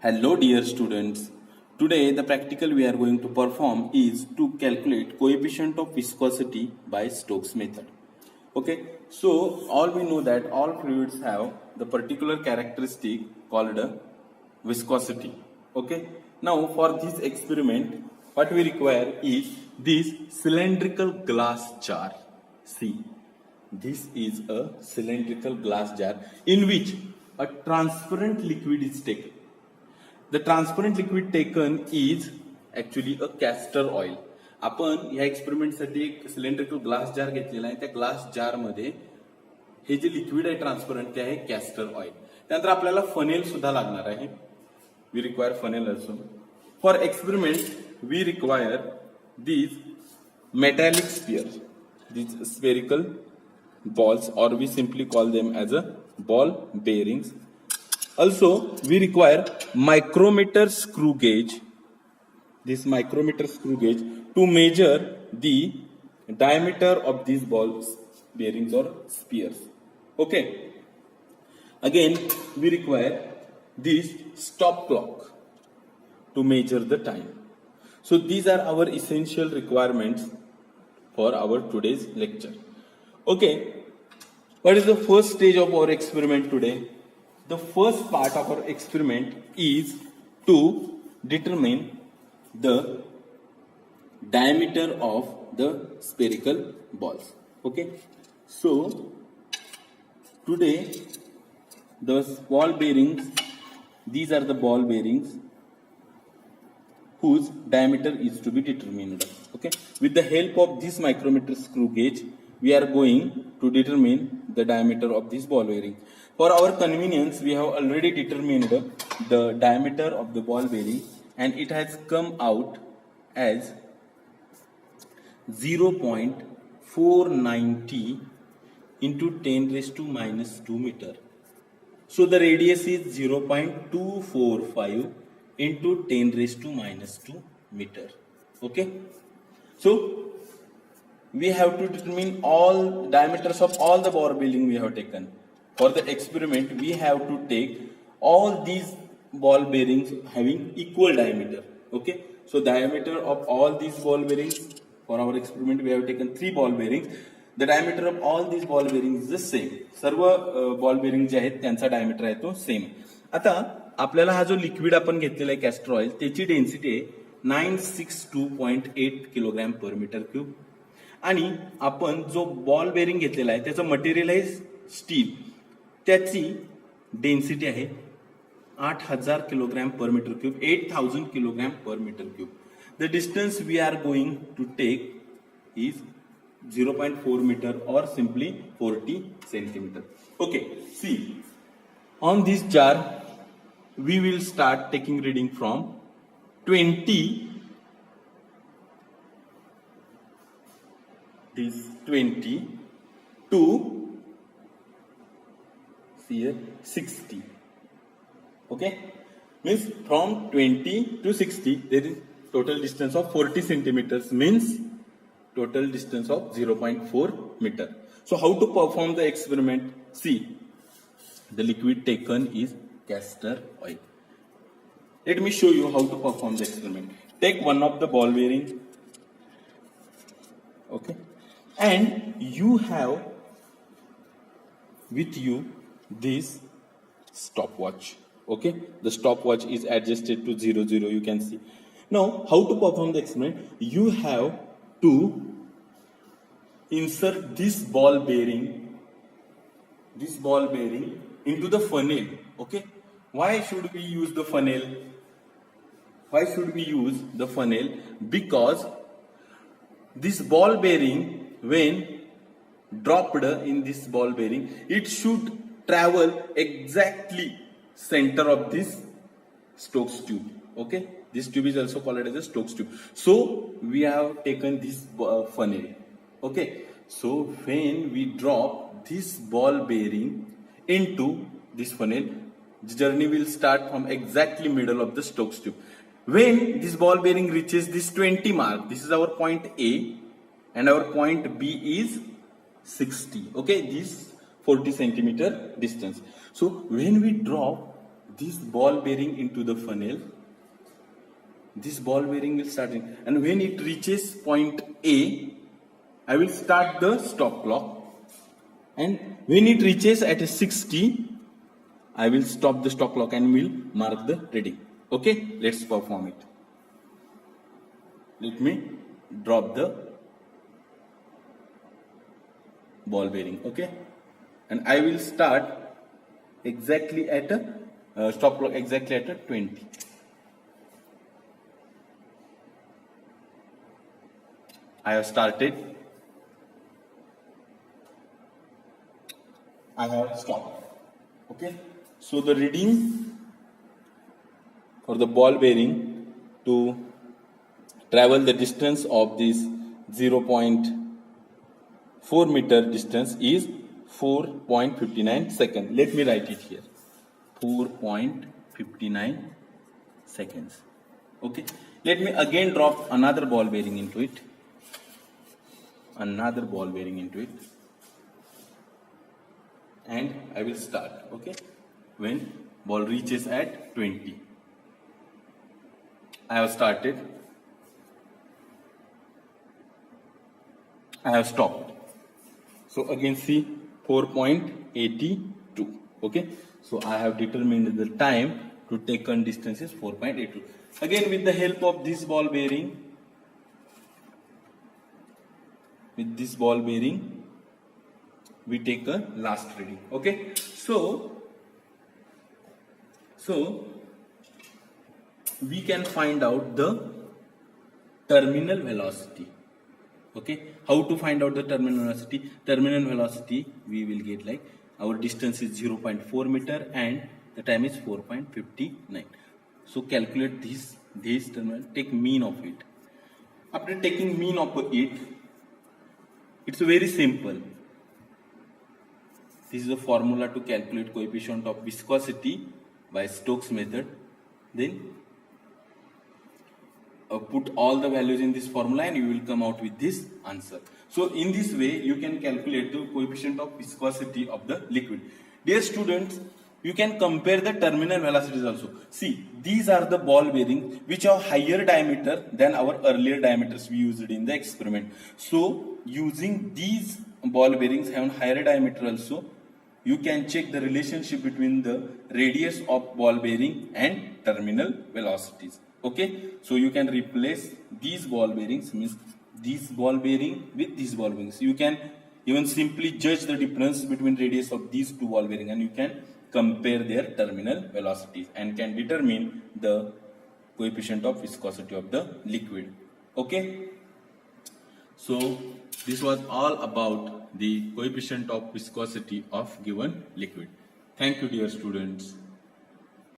Hello dear students. Today the practical we are going to perform is to calculate coefficient of viscosity by Stokes method. Okay, so all we know that all fluids have the particular characteristic called viscosity. Okay, now for this experiment what we require is this cylindrical glass jar. See, this is a cylindrical glass jar in which a transparent liquid is taken. The transparent liquid taken is actually a castor oil. आपण या एक्सपेरिमेंटसाठी एक cylindrical glass jar घेतलेला आहे. त्या glass jar मध्ये हे जे liquid आहे transparent ते आहे कॅस्टर ऑइल. त्यानंतर आपल्याला फनेल सुद्धा लागणार आहे. We require funnel also. For experiment we require these metallic spheres, these spherical balls, or we simply call them as a ball bearings. Also, we require micrometer screw gauge, this micrometer screw gauge, to measure the diameter of these balls bearings or spheres. Okay. Again, we require this stop clock to measure the time. So these are our essential requirements for our today's lecture. Okay, what is the first stage of our experiment today? The first part of our experiment is to determine the diameter of the spherical balls. Okay, so today the ball bearings, these are the ball bearings whose diameter is to be determined. Okay, with the help of this micrometer screw gauge we are going to determine the diameter of this ball bearing. For our convenience we have already determined the diameter of the ball bearing and it has come out as 0.490 into 10 raised to minus 2 meter. So the radius is 0.245 into 10 raised to minus 2 meter. Okay, so we have to determine all diameters of all the ball bearing we have taken. For the experiment we have to take all these ball bearings having equal diameter. Okay, so diameter of all these ball bearings, for our experiment we have taken 3 ball bearings. The diameter of all these ball bearings is the same. सर्व ball bearing जे आहेत त्यांचा diameter आहे तो same. आता आपल्याला हा जो लिक्विड आपण घेतलेला आहे कॅस्टर ऑइल त्याची डेन्सिटी आहे 962.8 किलोग्रॅम पर मीटर क्यूब आणि आपण जो बॉल बेरिंग घेतलेला आहे त्याचं मटेरियल आहे स्टील, त्याची डेन्सिटी आहे 8000 kilogram per metre cube, 8000 kilogram per metre cube. The distance we are going to take is 0.4 meter or simply 40 centimeter. Okay, see, on this jar we will start taking reading from 20, this 20 to see here 60. Okay, means from 20 to 60 there is total distance of 40 centimeters, means total distance of 0.4 meter. So how to perform the experiment? See, the liquid taken is castor oil. Let me show you how to perform the experiment. Take one of the ball bearing. Okay, and you have with you this stopwatch. Okay, the stopwatch is adjusted to 00, you can see. Now how to perform the experiment? You have to insert this ball bearing into the funnel. Okay, why should we use the funnel? Because this ball bearing, when dropped in this ball bearing, it should travel exactly center of this Stokes tube. Okay, this tube is also called as a Stokes tube. So we have taken this funnel. Okay, so when we drop this ball bearing into this funnel, the journey will start from exactly middle of the Stokes tube. When this ball bearing reaches this 20 mark, this is our point A and our point B is 60. Okay, this 40 centimeter distance. So when we drop this ball bearing into the funnel. This ball bearing will start in, and when it reaches point A, I will start the stop clock, and when it reaches at a 60, I will stop the stop clock and will mark the reading. Okay, let's perform it. Let me drop the ball bearing. Okay, and I will start exactly at a stop clock exactly at a 20. I have started. I have stopped. Okay, so the reading for the ball bearing to travel the distance of this 0.4 meter distance is 4.59 seconds. Let me write it here. 4.59 seconds. Okay, let me again drop another ball bearing into it. Another ball bearing into it, and I will start. Okay, when ball reaches at 20, I have started. I have stopped. So again see 4.82. Okay, so I have determined the time to taken distance is 4.82. Again with the help of this ball bearing. With this ball bearing, we take a last reading. Okay, so we can find out the terminal velocity. Okay, how to find out the terminal velocity? Terminal velocity we will get like our distance is 0.4 meter and the time is 4.59. So calculate this terminal, take mean of it. After taking mean of it, it's very simple. This is a formula to calculate coefficient of viscosity by Stokes method. Then put all the values in this formula and you will come out with this answer. So in this way you can calculate the coefficient of viscosity of the liquid. Dear students, you can compare the terminal velocities also. See, these are the ball bearings which have higher diameter than our earlier diameters we used in the experiment. So using these ball bearings having higher diameter also, you can check the relationship between the radius of ball bearing and terminal velocities. Okay, so you can replace these ball bearings, means this ball bearing with these ball bearings. You can even simply judge the difference between radius of these two ball bearings and you can compare their terminal velocities and can determine the coefficient of viscosity of the liquid. Okay, so this was all about the coefficient of viscosity of given liquid. Thank you, dear students.